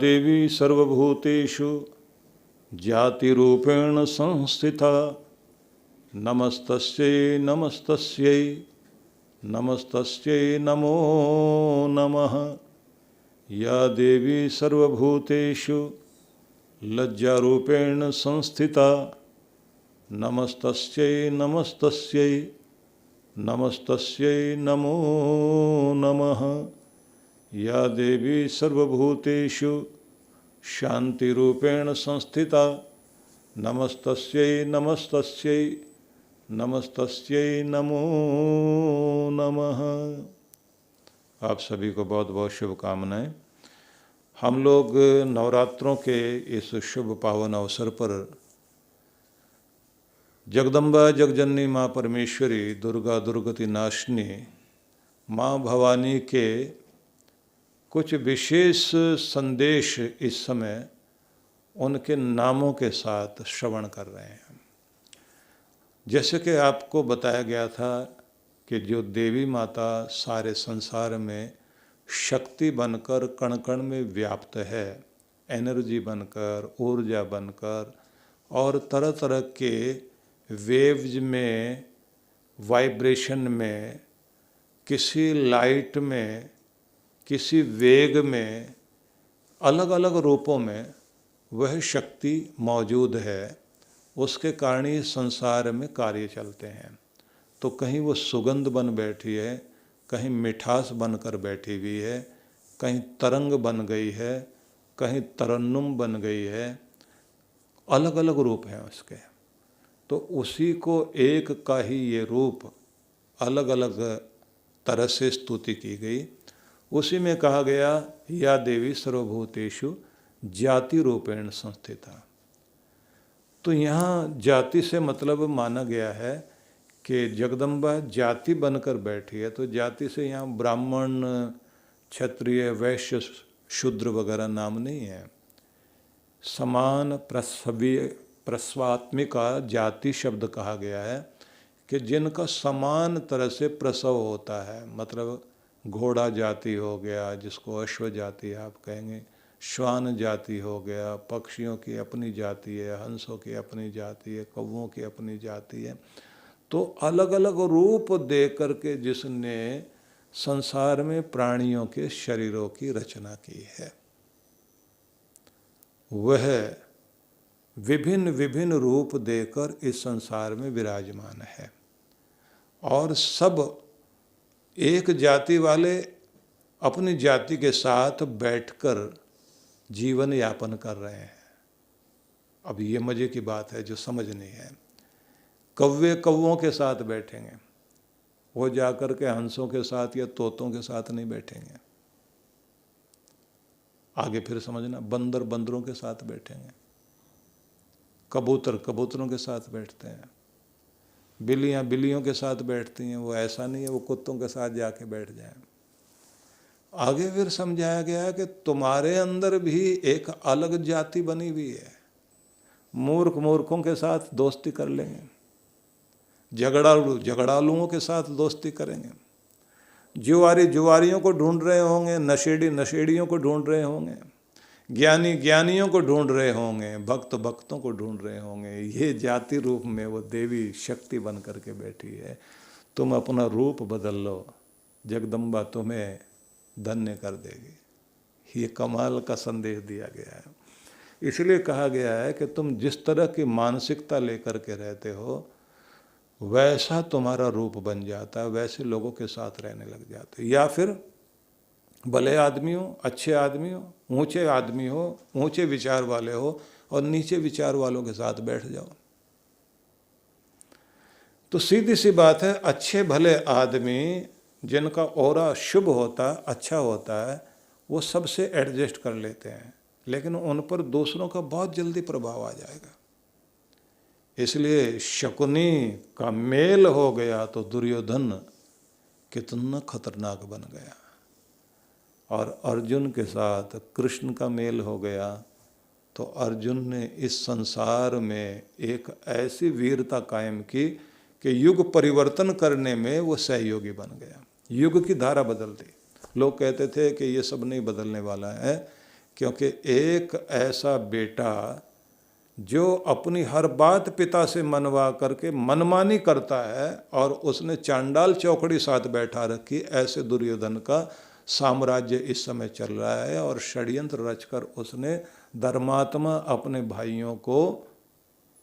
देवी सर्वभूतेषु ज्ञातिरूपेण संस्थिता नमस्तस्यै नमस्तस्यै नमस्तस्यै नमो नमः। या देवी सर्वभूतेषु लज्जारूपेण संस्थिता नमस्तस्यै नमस्तस्यै नमस्तस्यै नमो नमः। या देवी सर्वभूतेषु शांतिरूपेण संस्थिता नमस्तस्यै नमस्तस्यै नमस्तस्यै नमो नमः। आप सभी को बहुत बहुत शुभकामनाएं। हम लोग नवरात्रों के इस शुभ पावन अवसर पर जगदम्बा जगजननी माँ परमेश्वरी दुर्गा दुर्गति नाशिनी माँ भवानी के कुछ विशेष संदेश इस समय उनके नामों के साथ श्रवण कर रहे हैं। जैसे कि आपको बताया गया था कि जो देवी माता सारे संसार में शक्ति बनकर कण कण में व्याप्त है, एनर्जी बनकर, ऊर्जा बनकर और तरह तरह के वेव्स में, वाइब्रेशन में, किसी लाइट में, किसी वेग में, अलग अलग रूपों में वह शक्ति मौजूद है। उसके कारण ही संसार में कार्य चलते हैं। तो कहीं वो सुगंध बन बैठी है, कहीं मिठास बनकर बैठी हुई है, कहीं तरंग बन गई है, कहीं तरन्नुम बन गई है। अलग अलग रूप हैं उसके। तो उसी को एक का ही ये रूप अलग अलग तरह से स्तुति की गई। उसी में कहा गया या देवी सर्वभूतेषु जाति रूपेण संस्थिता। तो यहाँ जाति से मतलब माना गया है कि जगदम्बा जाति बनकर बैठी है। तो जाति से यहाँ ब्राह्मण, क्षत्रिय, वैश्य, शूद्र वगैरह नाम नहीं है। समान प्रसवात्मिका जाति शब्द कहा गया है कि जिनका समान तरह से प्रसव होता है। मतलब घोड़ा जाति हो गया, जिसको अश्व जाति आप कहेंगे, श्वान जाति हो गया, पक्षियों की अपनी जाति है, हंसों की अपनी जाति है, कौवों की अपनी जाति है। तो अलग अलग रूप दे करके जिसने संसार में प्राणियों के शरीरों की रचना की है, वह विभिन्न विभिन्न रूप देकर इस संसार में विराजमान है। और सब एक जाति वाले अपनी जाति के साथ बैठकर जीवन यापन कर रहे हैं। अब ये मजे की बात है जो समझनी है। कौवे कौवों के साथ बैठेंगे, वो जाकर के हंसों के साथ या तोतों के साथ नहीं बैठेंगे। आगे फिर समझना, बंदर बंदरों के साथ बैठेंगे, कबूतर कबूतरों के साथ बैठते हैं, बिल्लियाँ बिल्लियों के साथ बैठती हैं। वो ऐसा नहीं है वो कुत्तों के साथ जाके बैठ जाएं। आगे फिर समझाया गया कि तुम्हारे अंदर भी एक अलग जाति बनी हुई है। मूर्ख मूर्खों के साथ दोस्ती कर लेंगे, झगड़ालू झगड़ालुओं के साथ दोस्ती करेंगे, जुआरी जुआरियों को ढूंढ रहे होंगे, नशेड़ी नशेड़ियों को ढूंढ रहे होंगे, ज्ञानी ज्ञानियों को ढूंढ रहे होंगे, भक्त भक्तों को ढूंढ रहे होंगे। ये जाति रूप में वो देवी शक्ति बन करके बैठी है। तुम अपना रूप बदल लो, जगदम्बा तुम्हें धन्य कर देगी। ये कमाल का संदेश दिया गया है। इसलिए कहा गया है कि तुम जिस तरह की मानसिकता लेकर के रहते हो, वैसा तुम्हारा रूप बन जाता है, वैसे लोगों के साथ रहने लग जाते। या फिर भले आदमी हो, अच्छे आदमी हो, ऊंचे आदमी हो, ऊंचे विचार वाले हो, और नीचे विचार वालों के साथ बैठ जाओ। तो सीधी सी बात है, अच्छे भले आदमी जिनका ऑरा शुभ होता, अच्छा होता है, वो सबसे एडजस्ट कर लेते हैं, लेकिन उन पर दूसरों का बहुत जल्दी प्रभाव आ जाएगा। इसलिए शकुनी का मेल हो गया तो दुर्योधन कितना खतरनाक बन गया, और अर्जुन के साथ कृष्ण का मेल हो गया तो अर्जुन ने इस संसार में एक ऐसी वीरता कायम की कि युग परिवर्तन करने में वो सहयोगी बन गया। युग की धारा बदल दी। लोग कहते थे कि ये सब नहीं बदलने वाला है, क्योंकि एक ऐसा बेटा जो अपनी हर बात पिता से मनवा करके मनमानी करता है और उसने चांडाल चौकड़ी साथ बैठा रखी, ऐसे दुर्योधन का साम्राज्य इस समय चल रहा है। और षड्यंत्र रचकर उसने धर्मात्मा अपने भाइयों को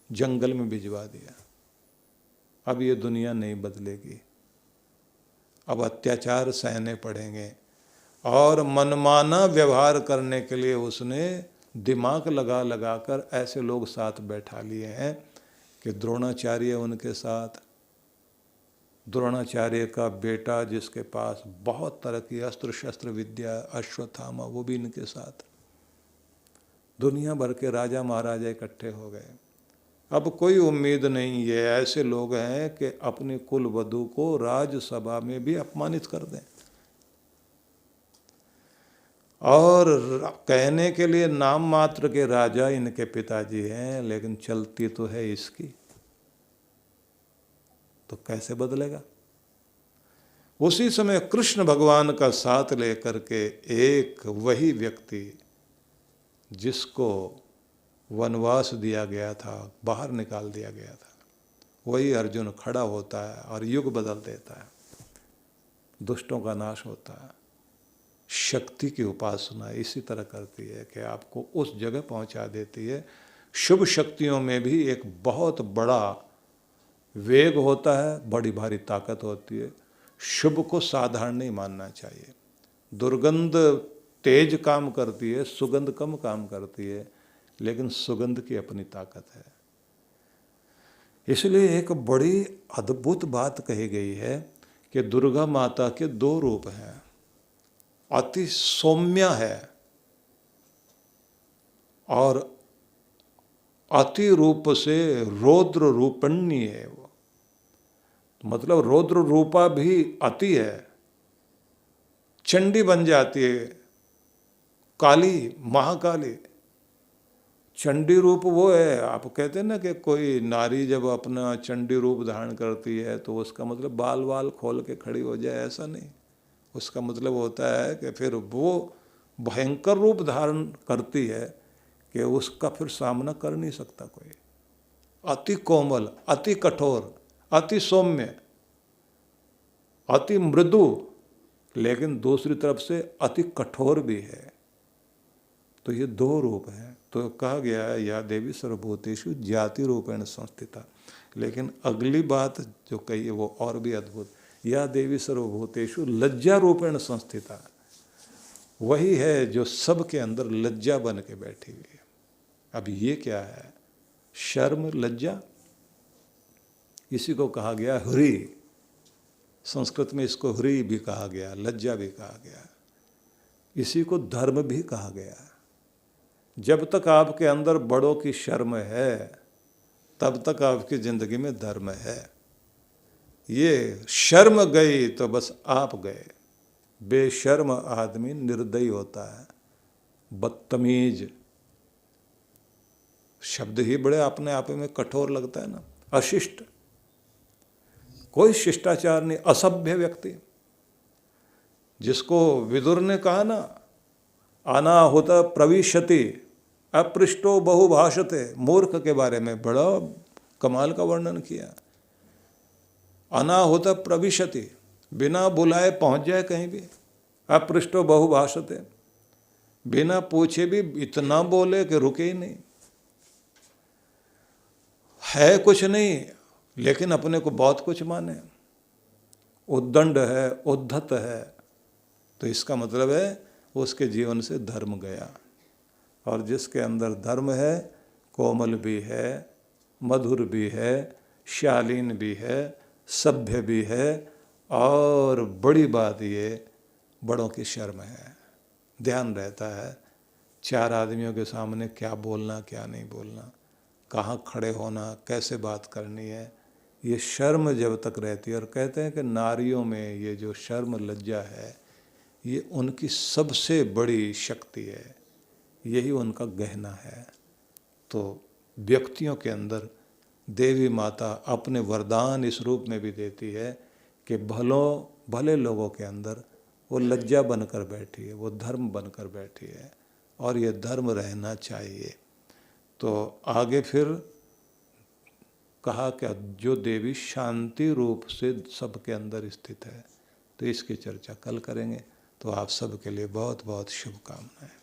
जंगल में भिजवा दिया। अब ये दुनिया नहीं बदलेगी, अब अत्याचार सहने पड़ेंगे। और मनमाना व्यवहार करने के लिए उसने दिमाग लगा लगा कर ऐसे लोग साथ बैठा लिए हैं कि द्रोणाचार्य उनके साथ, द्रोणाचार्य का बेटा जिसके पास बहुत तरह की अस्त्र शस्त्र विद्या, अश्वत्थामा, वो भी इनके साथ। दुनिया भर के राजा महाराजा इकट्ठे हो गए। अब कोई उम्मीद नहीं है, ऐसे लोग हैं कि अपनी कुल वधू को राजसभा में भी अपमानित कर दें। और कहने के लिए नाम मात्र के राजा इनके पिताजी हैं, लेकिन चलती तो है इसकी, तो कैसे बदलेगा। उसी समय कृष्ण भगवान का साथ लेकर के एक वही व्यक्ति जिसको वनवास दिया गया था, बाहर निकाल दिया गया था, वही अर्जुन खड़ा होता है और युग बदल देता है, दुष्टों का नाश होता है। शक्ति की उपासना इसी तरह करती है कि आपको उस जगह पहुंचा देती है। शुभ शक्तियों में भी एक बहुत बड़ा वेग होता है, बड़ी भारी ताकत होती है। शुभ को साधारण नहीं मानना चाहिए। दुर्गंध तेज काम करती है, सुगंध कम काम करती है, लेकिन सुगंध की अपनी ताकत है। इसलिए एक बड़ी अद्भुत बात कही गई है कि दुर्गा माता के दो रूप हैं। अति सौम्य है और अति रूप से रौद्र रूपण्य है। वो मतलब रौद्र रूपा भी अति है, चंडी बन जाती है, काली, महाकाली। चंडी रूप वो है, आप कहते हैं ना कि कोई नारी जब अपना चंडी रूप धारण करती है तो उसका मतलब बाल वाल खोल के खड़ी हो जाए, ऐसा नहीं। उसका मतलब होता है कि फिर वो भयंकर रूप धारण करती है कि उसका फिर सामना कर नहीं सकता कोई। अति कोमल, अति कठोर, अति सौम्य, अति मृदु, लेकिन दूसरी तरफ से अति कठोर भी है। तो ये दो रूप हैं। तो कहा गया है या देवी सर्वभूतेषु जाति रूपेण संस्थिता। लेकिन अगली बात जो कही है वो और भी अद्भुत, या देवी सर्वभूतेषु लज्जा रूपेण संस्थिता। वही है जो सबके अंदर लज्जा बन के बैठी हुई है। अब ये क्या है? शर्म, लज्जा, इसी को कहा गया ह्री। संस्कृत में इसको ह्री भी कहा गया, लज्जा भी कहा गया, इसी को धर्म भी कहा गया। जब तक आपके अंदर बड़ों की शर्म है तब तक आपकी जिंदगी में धर्म है। ये शर्म गई तो बस आप गए। बेशर्म आदमी निर्दयी होता है, बदतमीज। शब्द ही बड़े अपने आप में कठोर लगता है ना। अशिष्ट, कोई शिष्टाचार नहीं, असभ्य व्यक्ति, जिसको विदुर ने कहा ना, अनाहुत प्रविशति अपृष्टो बहुभाषते। मूर्ख के बारे में बड़ा कमाल का वर्णन किया। अनाहुत प्रविशति, बिना बुलाए पहुंच जाए कहीं भी। अपृष्टो बहुभाषते, बिना पूछे भी इतना बोले कि रुके ही नहीं। है कुछ नहीं लेकिन अपने को बहुत कुछ माने। उद्दंड है, उद्धत है, तो इसका मतलब है उसके जीवन से धर्म गया। और जिसके अंदर धर्म है, कोमल भी है, मधुर भी है, शालीन भी है, सभ्य भी है, और बड़ी बात ये बड़ों की शर्म है। ध्यान रहता है चार आदमियों के सामने क्या बोलना क्या नहीं बोलना, कहाँ खड़े होना, कैसे बात करनी है। ये शर्म जब तक रहती है, और कहते हैं कि नारियों में ये जो शर्म लज्जा है ये उनकी सबसे बड़ी शक्ति है, यही उनका गहना है। तो व्यक्तियों के अंदर देवी माता अपने वरदान इस रूप में भी देती है कि भले लोगों के अंदर वो लज्जा बनकर बैठी है, वो धर्म बनकर बैठी है, और ये धर्म रहना चाहिए। तो आगे फिर कहा कि जो देवी शांति रूप से सबके अंदर स्थित है, तो इसकी चर्चा कल करेंगे। तो आप सबके लिए बहुत बहुत शुभकामनाएं।